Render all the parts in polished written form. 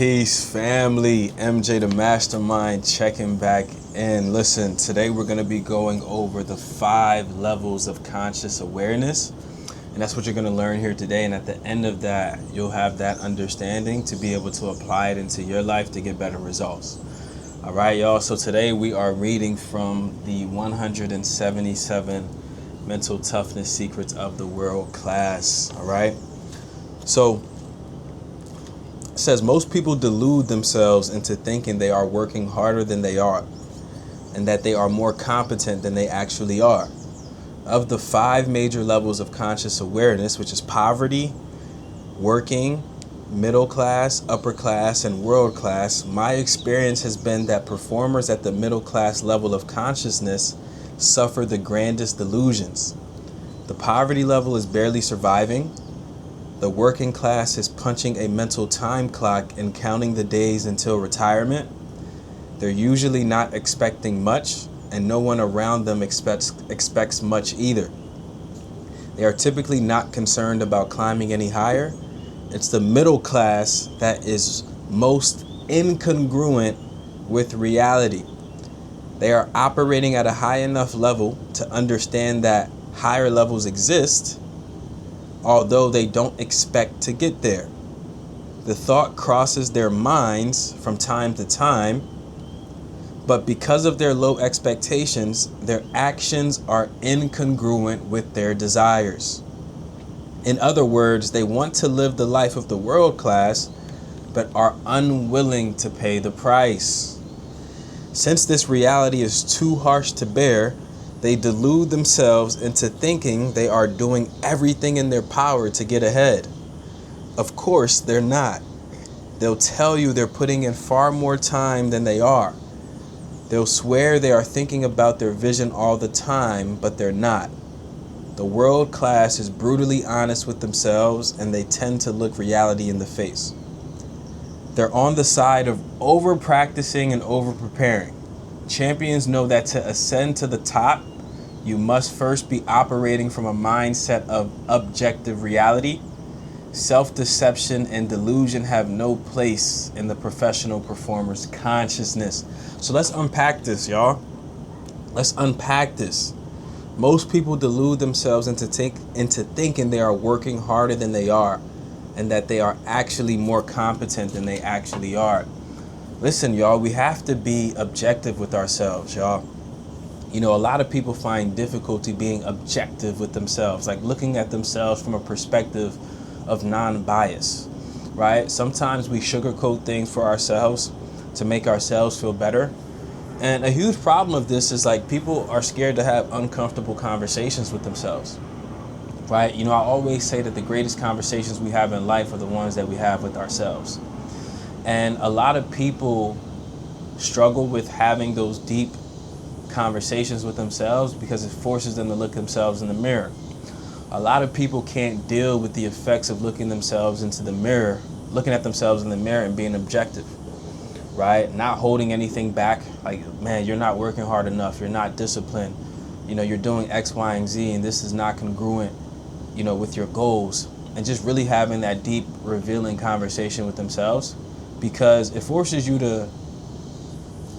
Peace, family. MJ the Mastermind checking back in. Listen, today we're going to be going over the 5 levels of conscious awareness. And that's what you're going to learn here today. And at the end of that, you'll have that understanding to be able to apply it into your life to get better results. All right, y'all. So today we are reading from the 177 Mental Toughness Secrets of the World class. All right. So it says most people delude themselves into thinking they are working harder than they are and that they are more competent than they actually are. Of the 5 major levels of conscious awareness, which is poverty, working, middle class, upper class, and world class, my experience has been that performers at the middle class level of consciousness suffer the grandest delusions. The poverty level is barely surviving. The working class is punching a mental time clock and counting the days until retirement. They're usually not expecting much, and no one around them expects much either. They are typically not concerned about climbing any higher. It's the middle class that is most incongruent with reality. They are operating at a high enough level to understand that higher levels exist, although they don't expect to get there. The thought crosses their minds from time to time, but because of their low expectations, their actions are incongruent with their desires. In other words, they want to live the life of the world class, but are unwilling to pay the price. Since this reality is too harsh to bear, they delude themselves into thinking they are doing everything in their power to get ahead. Of course, they're not. They'll tell you they're putting in far more time than they are. They'll swear they are thinking about their vision all the time, but they're not. The world class is brutally honest with themselves, and they tend to look reality in the face. They're on the side of over-practicing and over-preparing. Champions know that to ascend to the top, you must first be operating from a mindset of objective reality. Self-deception and delusion have no place in the professional performer's consciousness. So let's unpack this, y'all. Let's unpack this. Most people delude themselves into thinking they are working harder than they are and that they are actually more competent than they actually are. Listen, y'all, we have to be objective with ourselves, y'all. You know, a lot of people find difficulty being objective with themselves, like looking at themselves from a perspective of non-bias, right? Sometimes we sugarcoat things for ourselves to make ourselves feel better. And a huge problem of this is like people are scared to have uncomfortable conversations with themselves, right? You know, I always say that the greatest conversations we have in life are the ones that we have with ourselves. And a lot of people struggle with having those deep conversations with themselves because it forces them to look themselves in the mirror. A lot of people can't deal with the effects of looking at themselves in the mirror and being objective, right? Not holding anything back. Like, man, you're not working hard enough. You're not disciplined. You know, you're doing X, Y, and Z, and this is not congruent, you know, with your goals. And just really having that deep, revealing conversation with themselves, because it forces you to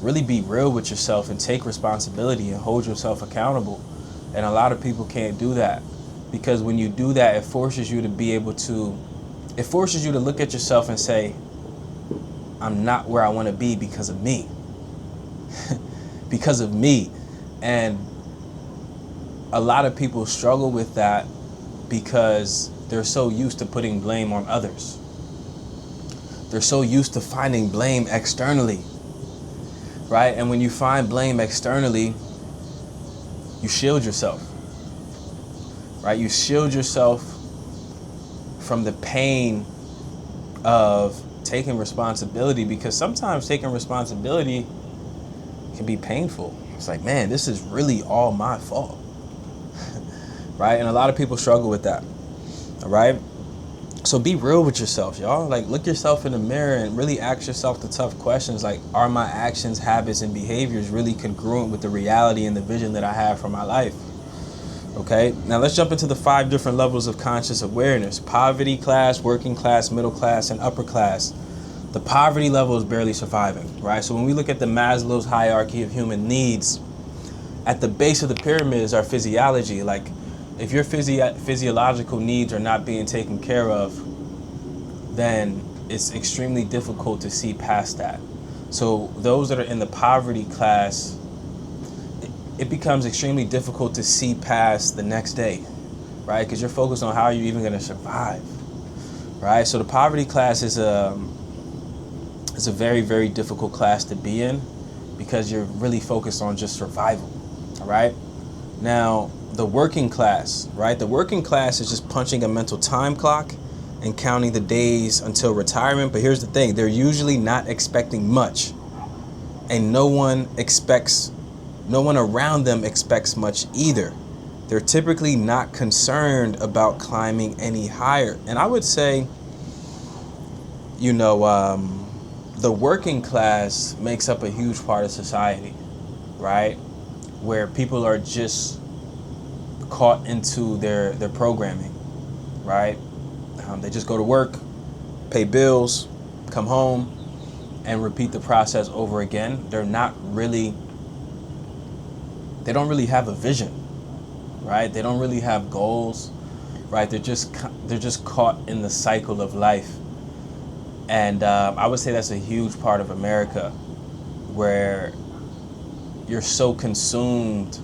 really be real with yourself and take responsibility and hold yourself accountable. And a lot of people can't do that, because when you do that, it forces you to look at yourself and say, I'm not where I want to be because of me. Because of me. And a lot of people struggle with that because they're so used to putting blame on others. They're so used to finding blame externally, right? And when you find blame externally, you shield yourself, right? You shield yourself from the pain of taking responsibility, because sometimes taking responsibility can be painful. It's like, man, this is really all my fault, right? And a lot of people struggle with that, all right? So be real with yourself, y'all. Like, look yourself in the mirror and really ask yourself the tough questions. Like, are my actions, habits, and behaviors really congruent with the reality and the vision that I have for my life? Okay, now let's jump into the 5 different levels of conscious awareness: poverty class, working class, middle class, and upper class. The poverty level is barely surviving, right? So when we look at the Maslow's hierarchy of human needs, at the base of the pyramid is our physiology. Like, if your physiological needs are not being taken care of, then it's extremely difficult to see past that. So those that are in the poverty class, it becomes extremely difficult to see past the next day, right? Because you're focused on how you're even going to survive, right? So the poverty class is a very, very difficult class to be in because you're really focused on just survival, all right? Now, the working class, right? The working class is just punching a mental time clock and counting the days until retirement. But here's the thing, they're usually not expecting much, and no one around them expects much either. They're typically not concerned about climbing any higher. And I would say, the working class makes up a huge part of society, right? Where people are just caught into their programming, right? They just go to work, pay bills, come home, and repeat the process over again. They don't really have a vision, right? They don't really have goals, right? They're just caught in the cycle of life. And I would say that's a huge part of America, where you're so consumed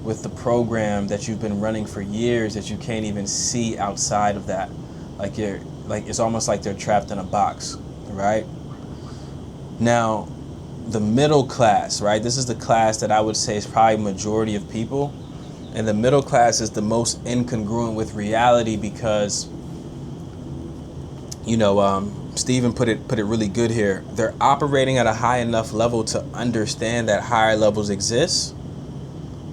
with the program that you've been running for years that you can't even see outside of that. It's almost like they're trapped in a box, right? Now, the middle class, right? This is the class that I would say is probably majority of people. And the middle class is the most incongruent with reality because, Stephen put it really good here. They're operating at a high enough level to understand that higher levels exist.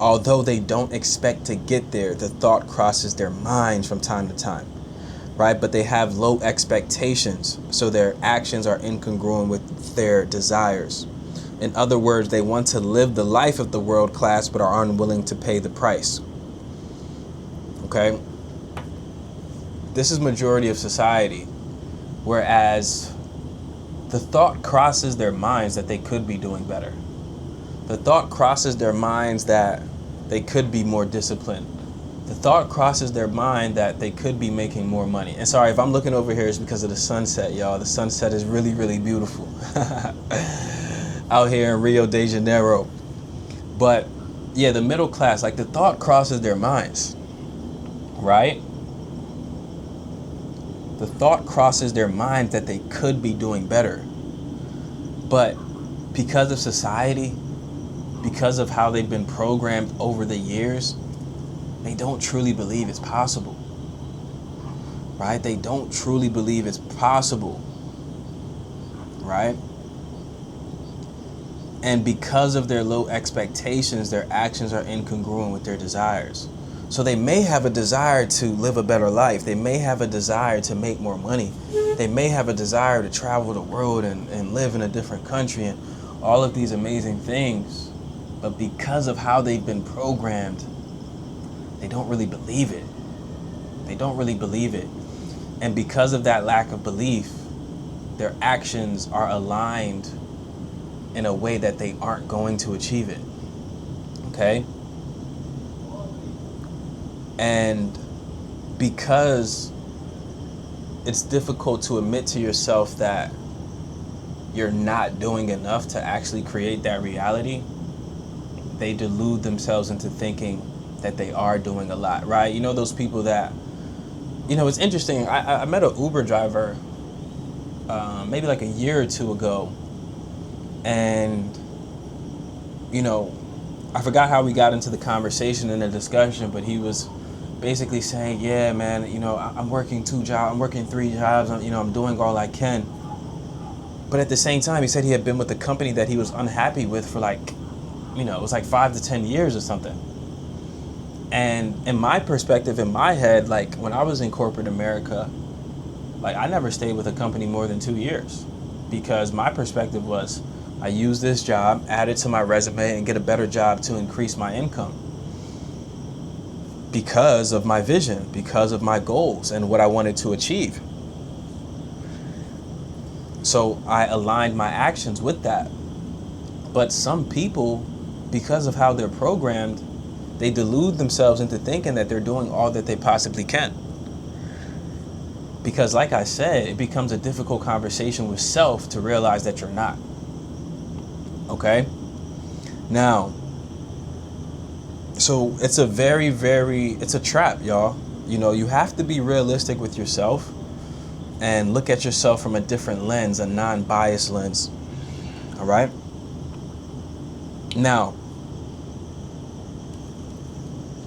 Although they don't expect to get there, the thought crosses their minds from time to time, right? But they have low expectations, so their actions are incongruent with their desires. In other words, they want to live the life of the world class, but are unwilling to pay the price. Okay? This is majority of society, whereas the thought crosses their minds that they could be doing better. The thought crosses their minds that they could be more disciplined. The thought crosses their mind that they could be making more money. And sorry, if I'm looking over here, it's because of the sunset, y'all. The sunset is really, really beautiful out here in Rio de Janeiro. But yeah, the middle class, like the thought crosses their minds, right? The thought crosses their minds that they could be doing better. But because of society, because of how they've been programmed over the years, they don't truly believe it's possible, right? They don't truly believe it's possible, right? And because of their low expectations, their actions are incongruent with their desires. So they may have a desire to live a better life. They may have a desire to make more money. They may have a desire to travel the world and live in a different country and all of these amazing things. But because of how they've been programmed, they don't really believe it. They don't really believe it. And because of that lack of belief, their actions are aligned in a way that they aren't going to achieve it. Okay? And because it's difficult to admit to yourself that you're not doing enough to actually create that reality, they delude themselves into thinking that they are doing a lot, right? You know, those people that, it's interesting. I met an Uber driver maybe like a year or two ago. And, I forgot how we got into the conversation and the discussion, but he was basically saying, yeah, man, I'm working 2 jobs, I'm working 3 jobs, I'm doing all I can. But at the same time, he said he had been with a company that he was unhappy with for it was like 5 to 10 years or something. And in my perspective, in my head, like when I was in corporate America, like I never stayed with a company more than 2 years because my perspective was I use this job, add it to my resume and get a better job to increase my income because of my vision, because of my goals and what I wanted to achieve. So I aligned my actions with that. But some people, because of how they're programmed, they delude themselves into thinking that they're doing all that they possibly can. Because like I said, it becomes a difficult conversation with self to realize that you're not. Okay? Now, so it's a trap, y'all. You know, you have to be realistic with yourself and look at yourself from a different lens, a non-biased lens. All right? Now,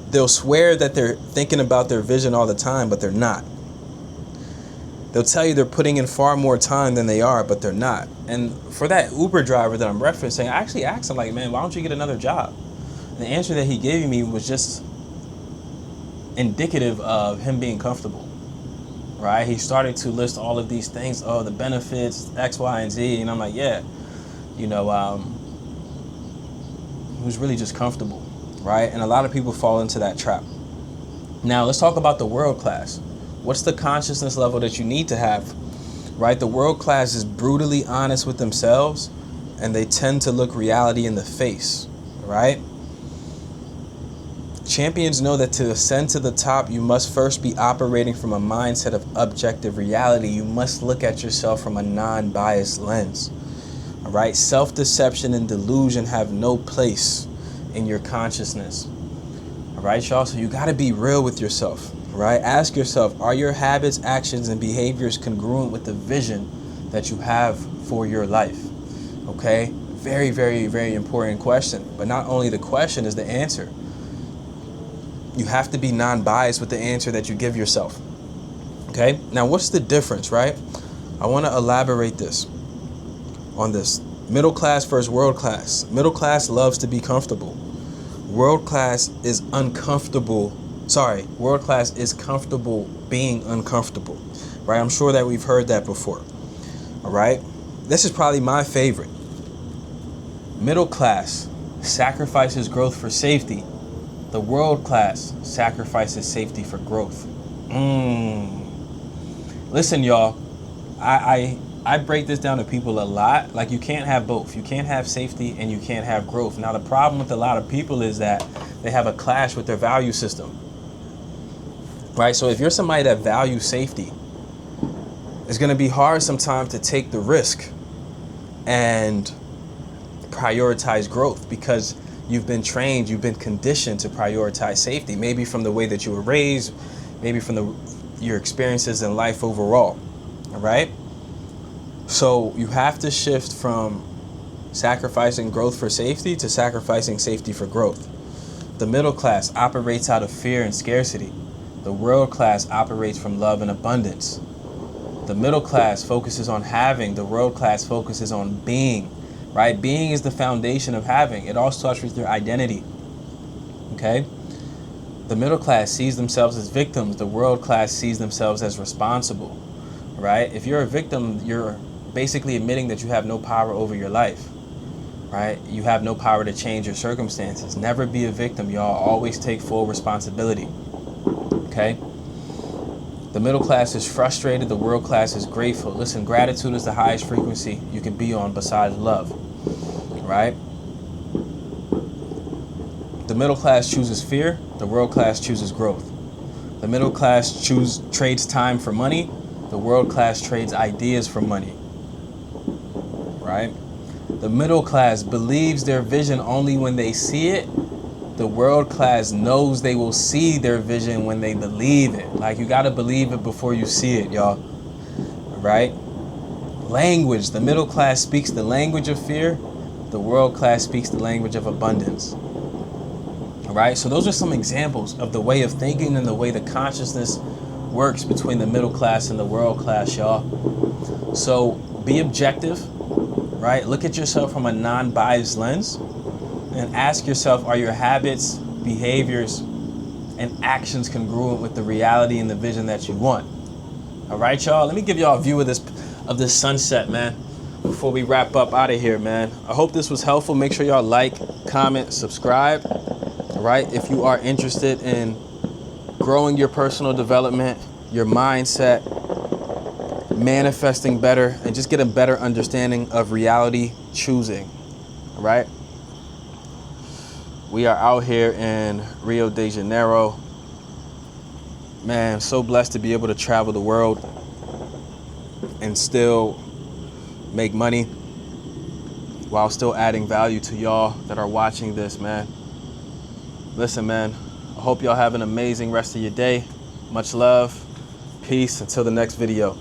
they'll swear that they're thinking about their vision all the time, but they're not. They'll tell you they're putting in far more time than they are, but they're not. And for that Uber driver that I'm referencing, I actually asked him, like, man, why don't you get another job? And the answer that he gave me was just indicative of him being comfortable, right? He started to list all of these things, oh, the benefits, X, Y, and Z. And I'm like, yeah, you know, he was really just comfortable, right? And a lot of people fall into that trap. Now, let's talk about the world class. What's the consciousness level that you need to have, right? The world class is brutally honest with themselves, and they tend to look reality in the face, right? Champions know that to ascend to the top, you must first be operating from a mindset of objective reality. You must look at yourself from a non-biased lens, all right? Self-deception and delusion have no place in your consciousness, all right, y'all? So you got to be real with yourself. Right? Ask yourself, are your habits, actions, and behaviors congruent with the vision that you have for your life? Okay? Very, very, very important question. But not only the question is the answer. You have to be non-biased with the answer that you give yourself. Okay? Now, what's the difference, right? I want to elaborate on this. Middle class versus world class. Middle class loves to be comfortable. World class is uncomfortable. World class is comfortable being uncomfortable, right? I'm sure that we've heard that before, all right? This is probably my favorite. Middle class sacrifices growth for safety. The world class sacrifices safety for growth. Listen, y'all, I break this down to people a lot. Like, you can't have both. You can't have safety and you can't have growth. Now, the problem with a lot of people is that they have a clash with their value system. Right, so if you're somebody that values safety, it's going to be hard sometimes to take the risk and prioritize growth because you've been trained, you've been conditioned to prioritize safety, maybe from the way that you were raised, maybe from your experiences in life overall, all right? So you have to shift from sacrificing growth for safety to sacrificing safety for growth. The middle class operates out of fear and scarcity. The world class operates from love and abundance. The middle class focuses on having. The world class focuses on being, right? Being is the foundation of having. It all starts with your identity, okay? The middle class sees themselves as victims. The world class sees themselves as responsible, right? If you're a victim, you're basically admitting that you have no power over your life, right? You have no power to change your circumstances. Never be a victim, y'all. Always take full responsibility. Okay? The middle class is frustrated. The world class is grateful. Listen, gratitude is the highest frequency you can be on besides love. Right? The middle class chooses fear. The world class chooses growth. The middle class trades time for money. The world class trades ideas for money. Right? The middle class believes their vision only when they see it. The world class knows they will see their vision when they believe it. Like, you got to believe it before you see it, y'all. Right? Language. The middle class speaks the language of fear. The world class speaks the language of abundance. All right? So those are some examples of the way of thinking and the way the consciousness works between the middle class and the world class, y'all. So be objective, right? Look at yourself from a non-biased lens. And ask yourself, are your habits, behaviors, and actions congruent with the reality and the vision that you want? All right, y'all. Let me give y'all a view of this sunset, man, before we wrap up out of here, man. I hope this was helpful. Make sure y'all like, comment, subscribe. All right. If you are interested in growing your personal development, your mindset, manifesting better, and just get a better understanding of reality choosing, all right? We are out here in Rio de Janeiro. Man, so blessed to be able to travel the world and still make money while still adding value to y'all that are watching this, man. Listen, man, I hope y'all have an amazing rest of your day. Much love. Peace. Until the next video.